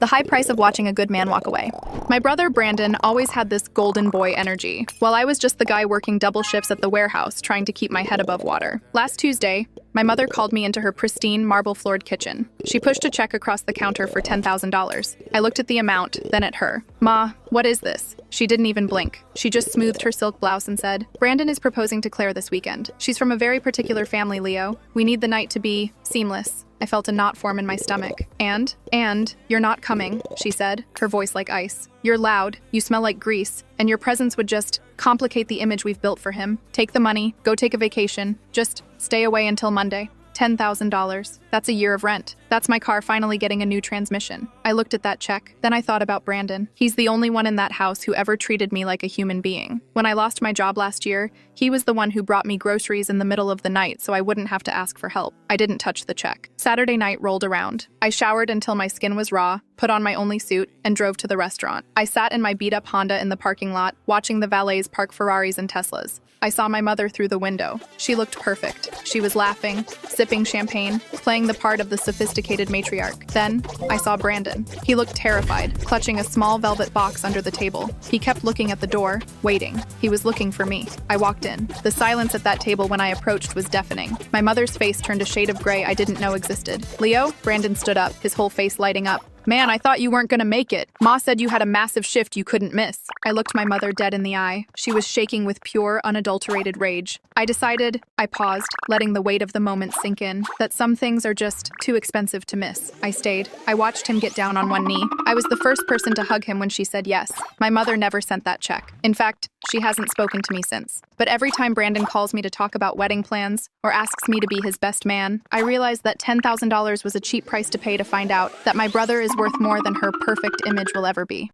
The high price of watching a good man walk away. My brother Brandon always had this golden boy energy, while I was just the guy working double shifts at the warehouse trying to keep my head above water. Last Tuesday, my mother called me into her pristine, marble-floored kitchen. She pushed a check across the counter for $10,000. I looked at the amount, then at her. "Ma, what is this?" She didn't even blink. She just smoothed her silk blouse and said, "Brandon is proposing to Claire this weekend. She's from a very particular family, Leo. We need the night to be seamless." I felt a knot form in my stomach. And, you're not coming," she said, her voice like ice. "You're loud, you smell like grease, and your presence would just complicate the image we've built for him. Take the money, go take a vacation, just stay away until Monday." $10,000. That's a year of rent. That's my car finally getting a new transmission. I looked at that check. Then I thought about Brandon. He's the only one in that house who ever treated me like a human being. When I lost my job last year, he was the one who brought me groceries in the middle of the night so I wouldn't have to ask for help. I didn't touch the check. Saturday night rolled around. I showered until my skin was raw, put on my only suit, and drove to the restaurant. I sat in my beat-up Honda in the parking lot, watching the valets park Ferraris and Teslas. I saw my mother through the window. She looked perfect. She was laughing, sipping champagne, playing the part of the sophisticated matriarch. Then, I saw Brandon. He looked terrified, clutching a small velvet box under the table. He kept looking at the door, waiting. He was looking for me. I walked in. The silence at that table when I approached was deafening. My mother's face turned a shade of gray I didn't know existed. "Leo?" Brandon stood up, his whole face lighting up. "Man, I thought you weren't gonna make it. Ma said you had a massive shift you couldn't miss." I looked my mother dead in the eye. She was shaking with pure, unadulterated rage. I paused, letting the weight of the moment sink in, that some things are just too expensive to miss. I stayed. I watched him get down on one knee. I was the first person to hug him when she said yes. My mother never sent that check. In fact, she hasn't spoken to me since. But every time Brandon calls me to talk about wedding plans or asks me to be his best man, I realize that $10,000 was a cheap price to pay to find out that my brother is worth more than her perfect image will ever be.